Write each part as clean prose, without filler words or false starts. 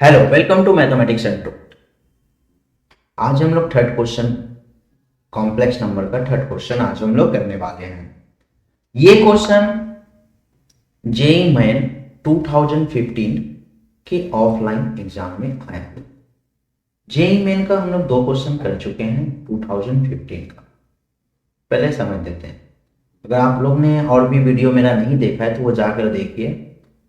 Hello, welcome to mathematics and truth. आज हम लोग थर्ड क्वेश्चन, कॉम्प्लेक्स नंबर का थर्ड क्वेश्चन आज हम लोग करने वाले हैं। ये क्वेश्चन जेईई मेन 2015 के ऑफलाइन एग्जाम में आया है। जेईई मेन का हम लोग दो क्वेश्चन कर चुके हैं 2015 का। पहले समझ लेते हैं। अगर आप लोग ने और भी वीडियो मेरा नहीं देखा है तो वो जाकर देखिए।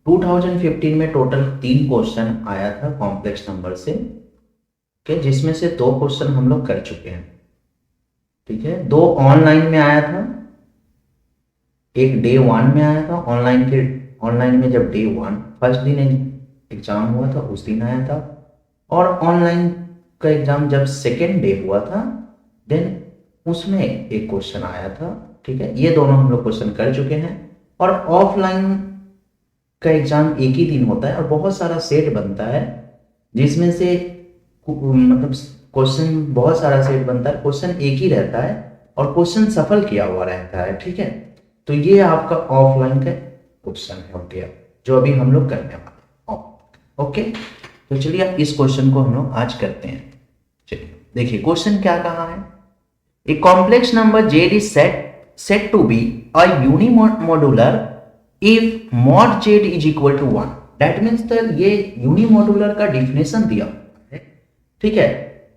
2015 में टोटल 3 क्वेश्चन आया था कॉम्प्लेक्स नंबर से, के जिसमें से 2 क्वेश्चन हम लोग कर चुके हैं। ठीक है, 2 ऑनलाइन में आया था, एक डे 1 में आया था। ऑनलाइन में जब डे 1 फर्स्ट दिन एग्जाम हुआ था उस दिन आया था, और ऑनलाइन का एग्जाम जब सेकेंड डे हुआ था देन उसमें एक क्वेश्चन आया था। ठीक है, ये दोनों हम लोग क्वेश्चन कर चुके हैं। और ऑफलाइन का एग्जाम एक ही दिन होता है और बहुत सारा सेट बनता है, जिसमें से मतलब क्वेश्चन बहुत सारा सेट बनता है, क्वेश्चन एक ही रहता है और क्वेश्चन सफल किया हुआ रहता है। ठीक है, तो ये आपका ऑफलाइन का क्वेश्चन है, हो गया जो अभी हम लोग करने वाले हैं। ओके, तो चलिए आप इस क्वेश्चन को हम लोग आज करते हैं। चलिए देखिए क्वेश्चन क्या कहा है। A complex number z is set to be a unimodular if mod z is equal to 1। That means ये यूनिमोडुलर का डिफिनेशन दिया है। ठीक है,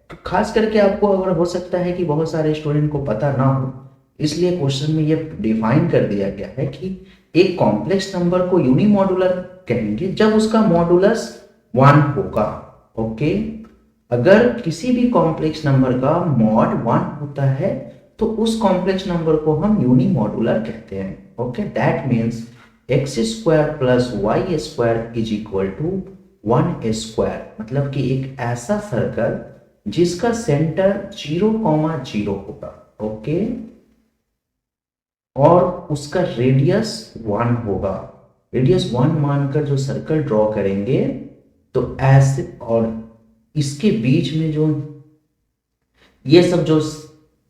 तो खास करके आपको अगर हो सकता है कि बहुत सारे स्टूडेंट को पता ना हो, इसलिए क्वेश्चन में ये डिफाइन कर दिया गया है कि एक कॉम्प्लेक्स नंबर को यूनिमोडुलर कहेंगे जब उसका मॉडुलस 1 होगा। ओके, अगर किसी भी कॉम्प्लेक्स नंबर का मॉड 1 होता है तो उस कॉम्प्लेक्स नंबर को हम यूनिमोडुलर कहते हैं। Okay, that means x square plus y square is equal to 1 square. मतलब कि एक ऐसा सर्कल जिसका सेंटर 0,0 होगा। ओके, और उसका रेडियस 1 होगा। रेडियस 1 मानकर जो सर्कल ड्रॉ करेंगे तो ऐसे, और इसके बीच में जो ये सब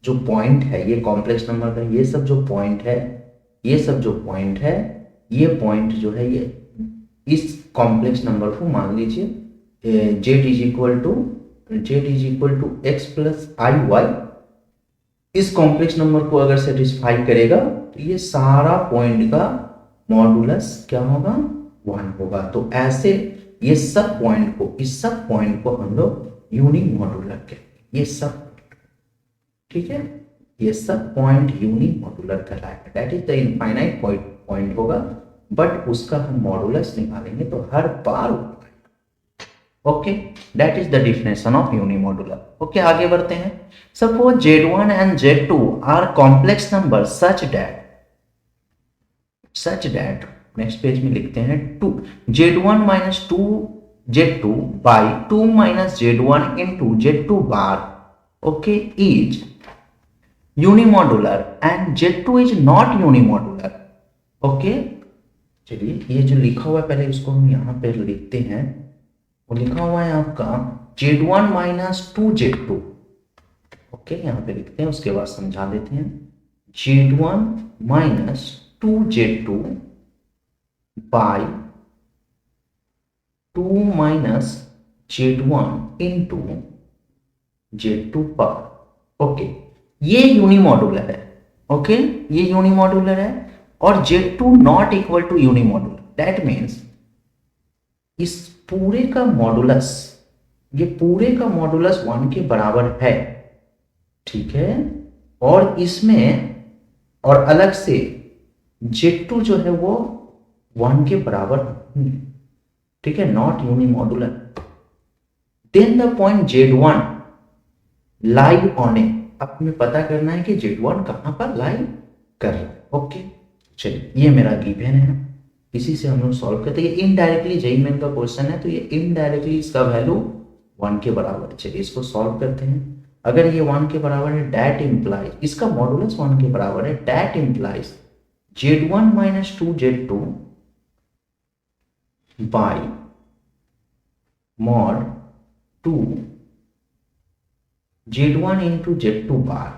जो पॉइंट है, ये कॉम्प्लेक्स नंबर का ये सब जो पॉइंट है, ये सब जो पॉइंट है, ये पॉइंट जो है, ये इस कॉम्प्लेक्स नंबर को मान लीजिए z is equal to x plus i y. इस कॉम्प्लेक्स नंबर को अगर सेटिस्फाई करेगा तो ये सारा पॉइंट का मॉडुलस क्या होगा, 1 होगा। तो ऐसे ये सब पॉइंट को, इस सब पॉइंट को हम लोग यूनिमोडुलर कहेंगे। ये सब, ठीक है, ये सब पॉइंट यूनिमोडुलर कहलाएगा। That is the infinite point होगा, बट उसका हम मॉडुलस निकालेंगे तो हर बार। Okay, that is the definition of unimodular. Okay, आगे बढ़ते हैं। Suppose z1 and z2 are complex number such that next page में लिखते हैं z1 minus 2 z2 by 2 minus z1 into z2 bar okay is unimodular and z2 is not unimodular. Okay, चलिए ये जो लिखा हुआ है पहले इसको हम यहां पर लिखते हैं। वो लिखा हुआ है आपका z1 माइनस 2z2। ओके, यहां पे लिखते हैं, उसके बाद समझा देते हैं। z1 minus 2z2 by 2 minus z1 into z2 पर। ओके, ये यूनिमोडुलर है। ओके, ये यूनिमोडुलर है और z2 not equal to unimodular. That means इस पूरे का मॉडुलस, ये पूरे का मॉडुलस 1 के बराबर है। ठीक है, और इसमें और अलग से z2 जो है वो 1 के बराबर नहीं। ठीक है, not unimodular. Then the point z1 lie on a. अब हमें पता करना है कि z1 कहां पर लाई कर रहा है। ओके, चलिए ये मेरा गिवन है, इसी से हम लोग सॉल्व करते हैं। ये इनडायरेक्टली जेईई मेन का क्वेश्चन है तो ये इनडायरेक्टली इसका वैल्यू 1 के बराबर है। चलिए इसको सॉल्व करते हैं। अगर ये 1 के बराबर है दैट इम्प्लाइज, इसका मॉडुलस 1 के बराबर है, that implies z1 minus 2z2 by mod 2 z1 into z2 bar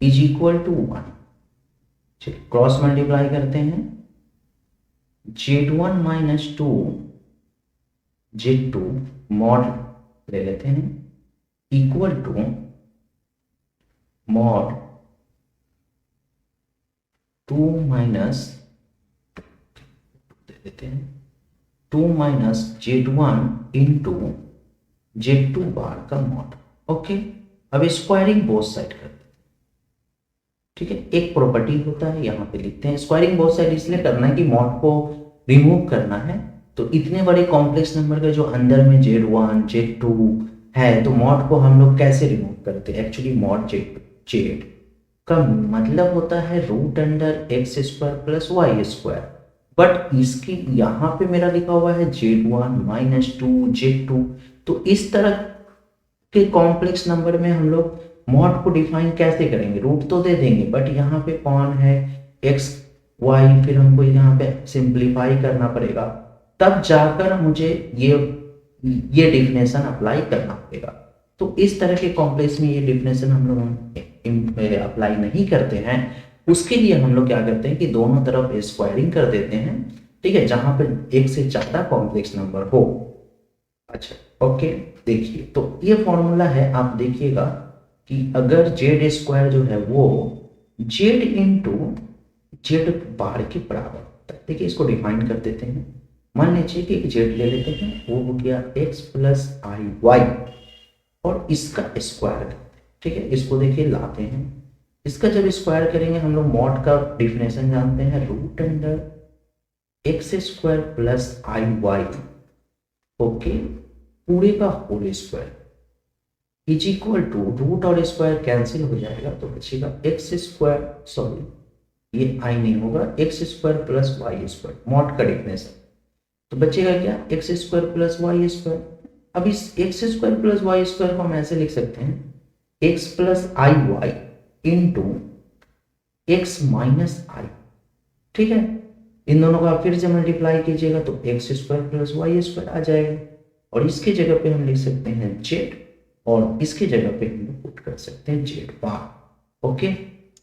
is equal to 1। चलिए क्रॉस मल्टीप्लाई करते हैं। z1 माइनस 2 Z2 मॉड ले लेते हैं इक्वल टू मॉड 2 माइनस दे देते हैं 2 minus Z1 into Z2 bar का मॉड। ओके, अब स्क्वायरिंग बोथ साइड कर देते हैं। ठीक है, एक प्रॉपर्टी होता है यहाँ पे लिखते हैं स्क्वायरिंग बोथ साइड इसलिए करना है कि मॉड को रिमूव करना है। तो इतने बड़े कॉम्प्लेक्स नंबर का जो अंदर में Z1 Z2 है तो मॉड को हम लोग कैसे रिमूव करते हैं? एक्चुअली मॉड Z का मतलब होता है root under x square plus y square, but इसकी यहाँ पे मेरा लिखा हुआ है Z1 माइनस 2 Z2। तो इस तरह के कॉम्प्लेक्स नंबर में हम लोग मॉड को डिफाइन कैसे करेंगे? रूट तो दे देंगे बट यहाँ पे कौन है एक्स वाई, फिर हमको यहाँ पे सिंप्लीफाई करना पड़ेगा, तब जाकर मुझे ये डिफिनेशन अप्लाई करना पड़ेगा। तो इस तरह के कॉम्प्लेक्स में ये डिफिनेशन हम लोग अप्लाई नहीं करते हैं। उसके लिए हम लोग क्या करते हैं कि दोनों तरफ स्क्वायरिंग कर देते हैं। ठीक है, जहां पर एक से ज्यादा कॉम्प्लेक्स नंबर हो। अच्छा, ओके, देखिए तो ये फॉर्मूला है, आप देखिएगा कि अगर जेड स्क्वायर जो है वो जेड इंटू जेड बार के बराबर होता है। देखिए इसको डिफाइन कर देते हैं। मान लीजिए कि जेड ले लेते हैं, वो हो गया एक्स प्लस आई वाई और इसका स्क्वायर करते हैं। ठीक है, इसको देखिए लाते हैं, इसका जब स्क्वायर करेंगे हम लोग मॉड का डिफिनेशन जानते हैं root under x square plus i y. Okay, पूरे का whole square is equal to root और स्क्वायर कैंसिल हो जाएगा तो बचेगा एक्स स्क्वायर, सॉरी ये आई नहीं होगा, x square plus y square mod का डिफिनेशन। तो बचेगा क्या? X square plus y square. अब इस x square plus y square को हम ऐसे लिख सकते हैं x plus i y into x minus i. ठीक है, इन दोनों का फिर से मल्टीप्लाई कीजिएगा तो x square plus y square आ जाएगा और इसके जगह पे हम लिख सकते हैं जेड और इसके जगह पे हम लोग पुट कर सकते हैं जेड बार। ओके,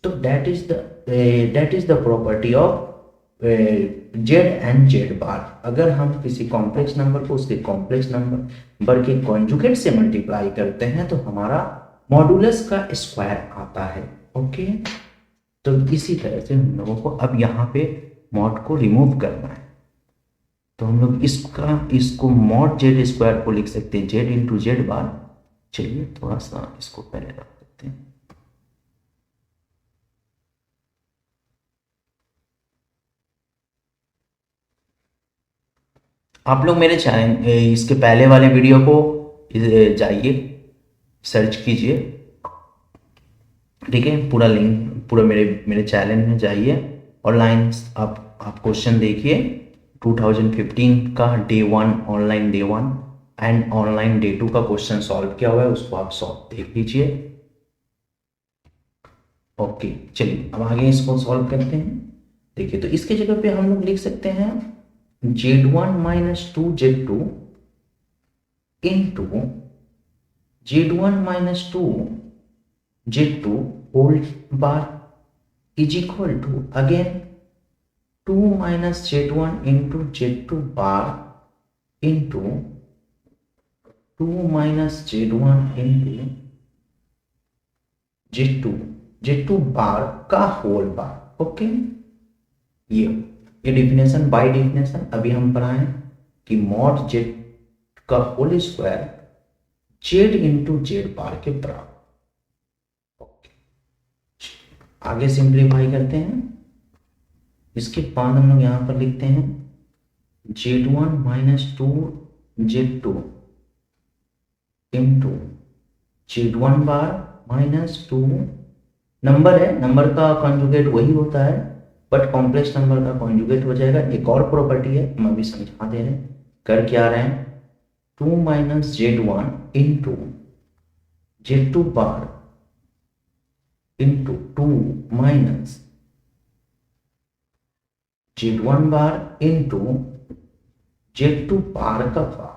तो that is the property of z and z bar. अगर हम किसी कॉम्प्लेक्स नंबर को उसके कॉम्प्लेक्स नंबर के कॉन्जुगेट से मल्टीप्लाई करते हैं तो हमारा मॉडुलस का स्क्वायर आता है। ओके, तो इसी तरह से हम लोगों को अब यहाँ पे मॉड को रिमूव करना है। तो हम लोग इसको मॉड जेड स्क्वायर को लिख सकते हैं जेड इंटू जेड बार। चलिए थोड़ा सा इसको पहले रख देते हैं। आप लोग मेरे चैनल इसके पहले वाले वीडियो को जाइए सर्च कीजिए। ठीक है, पूरा लिंक पूरा मेरे चैनल में जाइए, ऑनलाइन आप क्वेश्चन देखिए 2015 का day 1 online day 1 and online day 2 का क्वेश्चन सॉल्व किया हुआ है, उसको आप सॉल्व देख लीजिए। ओके, चलिए अब आगे इसको सॉल्व करते हैं। देखिए तो इसके जगह पे हम लोग लिख सकते हैं Z1 minus 2 Z2 into Z1 minus 2 Z2 whole bar is equal to again 2 minus Z1 into Z2 bar into 2 minus Z1 into Z2 bar का होल बार। ओके, ये डिफिनेशन बाय डिफिनेशन अभी हम पढ़ाएं कि मॉड जेड का whole square z into z bar के बराबर। Okay, आगे सिंप्लीफाई करते हैं। इसके बाद हम लोग यहां पर लिखते हैं Z1 minus 2 Z2 into Z1 bar minus 2 number है, नंबर का कॉन्जुगेट वही होता है बट कॉम्प्लेक्स नंबर का कॉन्जुगेट हो जाएगा। एक और प्रॉपर्टी है हम अभी समझा दे रहे हैं, कर क्या रहे हैं 2 minus Z1 into Z2 bar into 2 minus Z1 bar into Z2 bar का बार।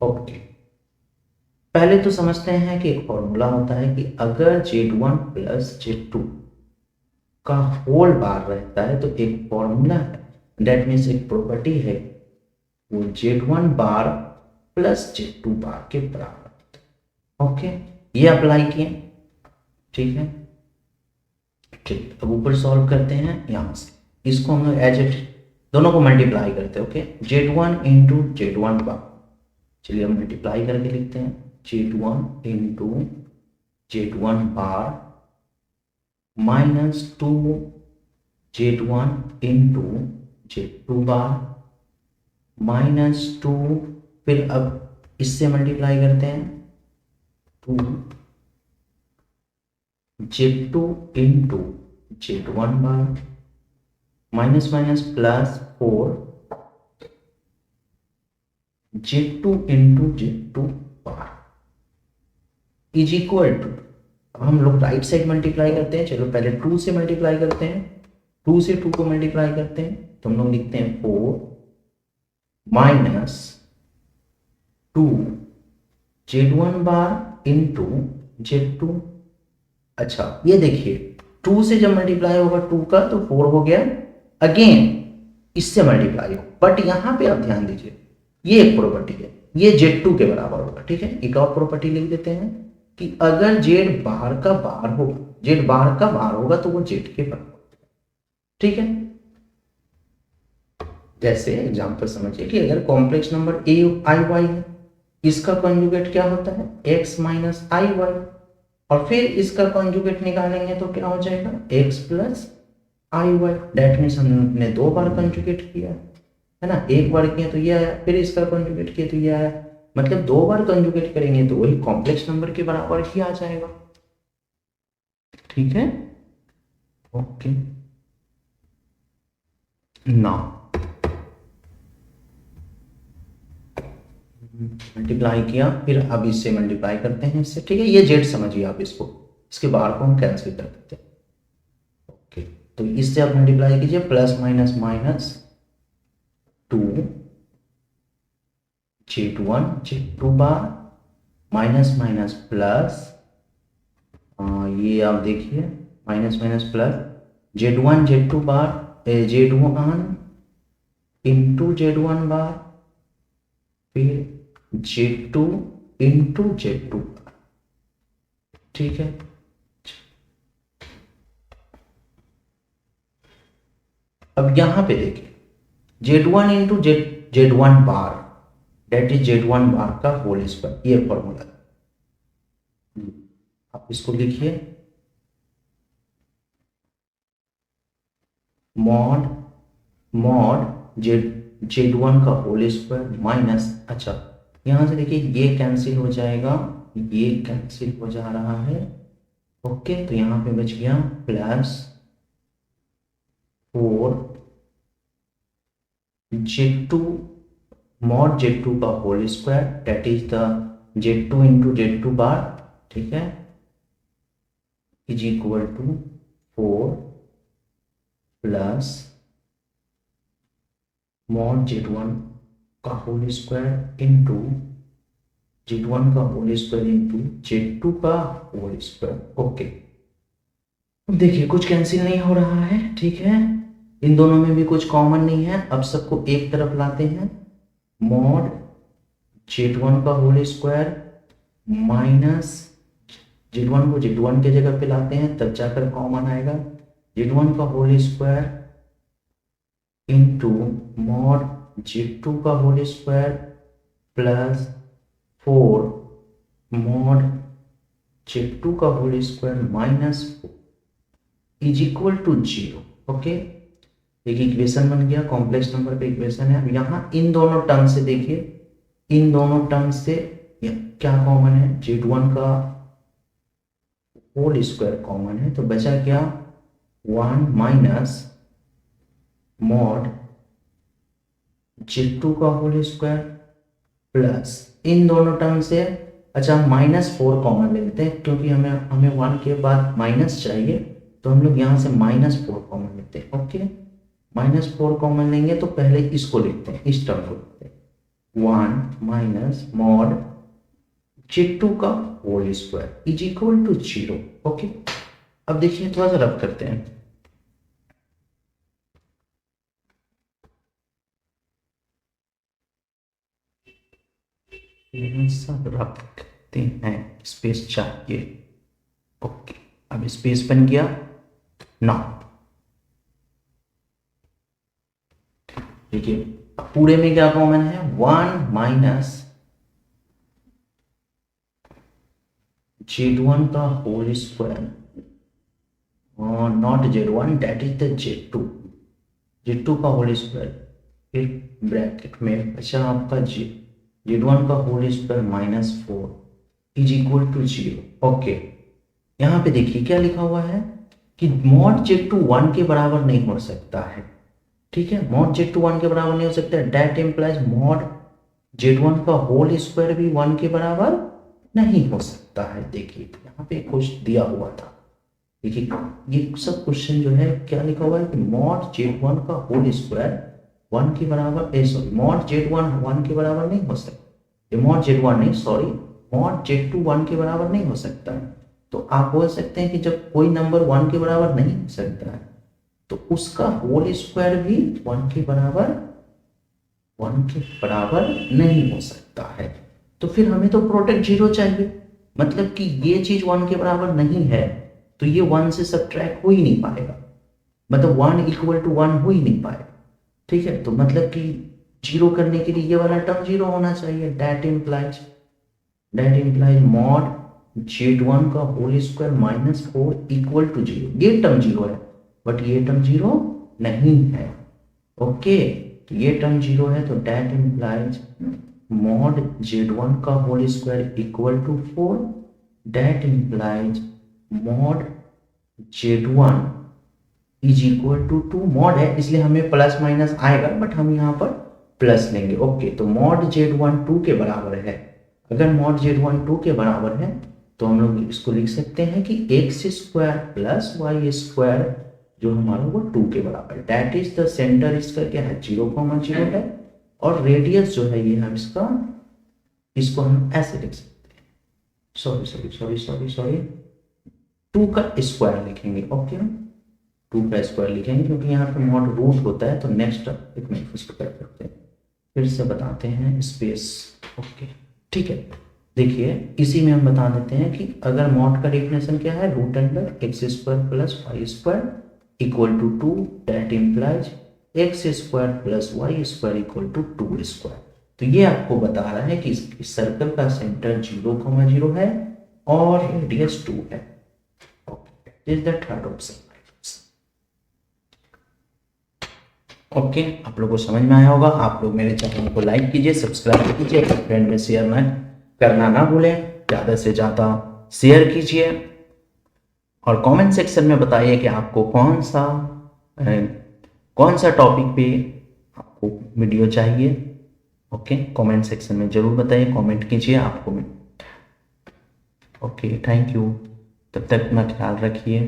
ओके, पहले तो समझते हैं कि एक फॉर्मूला होता है कि अगर Z1 प्लस Z2 का होल बार रहता है तो एक फॉर्मूला है, दैट मीन्स एक प्रॉपर्टी है, वो Z1 बार प्लस Z2 बार के बराबर। ओके, ये अप्लाई किए, ठीक है। ठीक, अब ऊपर सॉल्व करते हैं यहाँ से, इसको हम लोग एज इट दोनों को मल्टीप्लाई करते हैं। ओके, Z1 इंटू Z1 बार, चलिए हम मल्टीप्लाई करके लिखते हैं, Z1 into Z1 bar minus 2 Z1 into Z2 bar minus 2, फिर अब इससे मल्टीप्लाई करते हैं 2 Z2 into Z1 bar minus minus plus 4 Z2 into Z2 bar is equal to, अब हम लोग राइट साइड मल्टीप्लाई करते हैं, चलो पहले 2 से मल्टीप्लाई करते हैं, 2 से 2 को मल्टीप्लाई करते हैं तो हम लोग लिखते हैं 4 minus 2 Z1 bar into Z2। अच्छा ये देखिए, 2 से जब मल्टीप्लाई होगा 2 का तो 4 हो गया, अगेन इससे मल्टीप्लाई हो, बट यहां पे आप ध्यान दीजिए ये एक प्रॉपर्टी है, ये Z2 के बराबर होगा, ठीक है। एक और प्रॉपर्टी लिख देते हैं कि अगर Z बाहर का बार हो, Z बाहर का बार होगा तो वो Z के बराबर, ठीक है। जैसे एग्जांपल समझिए कि अगर complex number a i y है, इसका कॉन्जुगेट क्या होता है x माइनस आई वाई, और फिर इसका कॉन्जुगेट निकालेंगे तो क्या हो जाएगा x plus i y. That means हमने 2 बार कॉन्जुगेट किया है ना, एक बार किया तो ये आया, फिर इसका कॉन्जुगेट किया तो ये आया, मतलब 2 बार कॉन्जुगेट करेंगे तो वही कॉम्प्लेक्स नंबर के बराबर ही आ जाएगा, ठीक है। ओके, नाउ मल्टीप्लाई किया, फिर अब इससे मल्टीप्लाई करते हैं इससे, ठीक है। ये जेड समझिए आप, इसको इसके बार को हम कैंसिल कर देते हैं। ओके, तो इससे आप मल्टीप्लाई कीजिए, plus minus minus 2 Z1 Z2 bar minus minus plus, ये आप देखिए minus minus plus Z1 Z2 बार Z1 इंटू Z1 बार, फिर Z2 इंटू Z2, ठीक है। अब यहां पे देखिए Z1 into Z1 bar that is Z1 bar का होल स्क्वायर, ये फॉर्मूला, आप इसको लिखिए मॉड मॉड Z1 का होल स्क्वायर माइनस, अच्छा यहां से देखिए ये कैंसिल हो जाएगा, ये कैंसिल हो जा रहा है। ओके, तो यहां पे बच गया प्लस 4 Z2 मॉड Z2 का whole square that is the Z2 into Z2 bar, ठीक है, is equal to 4 plus mod Z1 का होल स्क्वायर इंटू Z1 का होल स्क्वायर इंटू Z2 का होल स्क्वायर। ओके, अब देखिए कुछ कैंसिल नहीं हो रहा है, ठीक है, इन दोनों में भी कुछ कॉमन नहीं है। अब सबको एक तरफ लाते हैं, मॉड Z1 का होल स्क्वायर माइनस Z1 को Z1 के जगह पे लाते हैं, तब जाकर कॉमन आएगा, Z1 का whole square into mod Z2 का whole square plus 4 mod Z2 का whole square minus 4 is equal to 0। Okay, एक इक्वेशन बन गया, कॉम्प्लेक्स नंबर का इक्वेशन है। अब यहाँ इन दोनों टर्म से देखिए, इन दोनों टर्म से क्या कॉमन है, Z1 का होल स्क्वायर कॉमन है, तो बचा क्या 1 माइनस मॉड Z2 का होल स्क्वायर प्लस इन दोनों टर्म से, अच्छा -4 कॉमन ले लेते हैं क्योंकि हमें 1 के बाद माइनस चाहिए, तो हम लोग यहाँ से -4 कॉमन लेते हैं। ओके, -4 कॉमन लेंगे तो पहले इसको लिखते हैं, इस टर्म को लिखते हैं 1 माइनस मॉड Z2 का whole square is equal to 0। Okay, अब देखिए थोड़ा सा रब करते हैं, सब रखते हैं, स्पेस चाहिए। ओके, अब स्पेस बन गया। नाउ देखिए पूरे में क्या कॉमन है, 1 माइनस Z1 का whole square, not Z1, that is the Z2 का होल स्क्वायर, फिर ब्रैकेट में बचा आपका Z1 का whole square minus 4 is equal to 0। Okay, यहाँ पे देखिए क्या लिखा हुआ है कि मॉड Z2 1 के बराबर नहीं हो सकता है। ठीक है, मॉड Z2 1 के बराबर नहीं हो सकता है, दैट इम्प्लाइज मॉड Z1 का होल स्क्वायर भी 1 के बराबर नहीं हो सकता है। देखिए यहाँ पे कुछ दिया हुआ था, देखिए ये सब क्वेश्चन जो है क्या लिखा हुआ है कि मॉड Z1 का होल स्क्वायर 1 के बराबर, सॉरी मॉड Z1 1 के बराबर नहीं हो सकता, ये मॉड Z1 नहीं, सॉरी मॉड Z2 1 के बराबर नहीं हो सकता है। तो आप बोल सकते हैं कि जब कोई नंबर 1 के बराबर नहीं हो सकता है तो उसका होल स्क्वायर भी 1 के बराबर नहीं हो सकता है। तो फिर हमें तो प्रोडक्ट 0 चाहिए, मतलब कि ये चीज 1 के बराबर नहीं है तो ये 1 से सब्ट्रैक्ट हो ही नहीं पाएगा, मतलब 1 इक्वल टू 1 हो ही नहीं पाएगा। ठीक है, तो मतलब कि 0 करने के लिए ये वाला टर्म 0 होना चाहिए, दैट इम्प्लाइज मॉड Z1 का whole square minus 4 equal to 0, ये टर्म 0 है बट ये टर्म 0 नहीं है। ओके, ये टर्म 0 है तो दैट इम्प्लाइज मॉड Z1 का whole square equal to 4, that implies mod Z1 is equal to 2, mod है इसलिए हमें प्लस माइनस आएगा बट हम यहाँ पर प्लस लेंगे। ओके, तो मॉड Z1 2 के बराबर है, अगर मॉड Z1 2 के बराबर है तो हम लोग इसको लिख सकते हैं कि x square plus y square जो हमारा वो 2 के बराबर, दैट इज द सेंटर इसका क्या है 0,0 है, और रेडियस जो है ये हम इसको हम ऐसे लिख सकते हैं, सॉरी 2 का स्क्वायर लिखेंगे। ओके, 2 का स्क्वायर लिखेंगे क्योंकि यहाँ पे मॉड रूट होता है तो नेक्स्ट एक मिनट इसको कर सकते हैं, फिर से बताते हैं स्पेस। ओके ठीक है, देखिए इसी में हम बता देते हैं कि अगर मॉड का डेफिनेशन क्या है, root under x square plus y square equal to 2, that implies x square plus y square equal to 2 square. तो ये आपको बता रहा है कि इस सर्कल का सेंटर 0,0 है और रेडियस 2 है। Okay, is the third option. Okay, आप लोगों को समझ में आया होगा। आप लोग मेरे चैनल को लाइक कीजिए, सब्सक्राइब कीजिए, फ्रेंड में शेयर करना ना भूलें, ज़्यादा से ज़्यादा शेयर कीजिए और कमेंट सेक्शन में बताइए कि आपको कौन सा टॉपिक पे आपको वीडियो चाहिए। ओके, कमेंट सेक्शन में ज़रूर बताइए, कमेंट कीजिए आपको। ओके, थैंक यू, तब तक अपना ख्याल रखिए।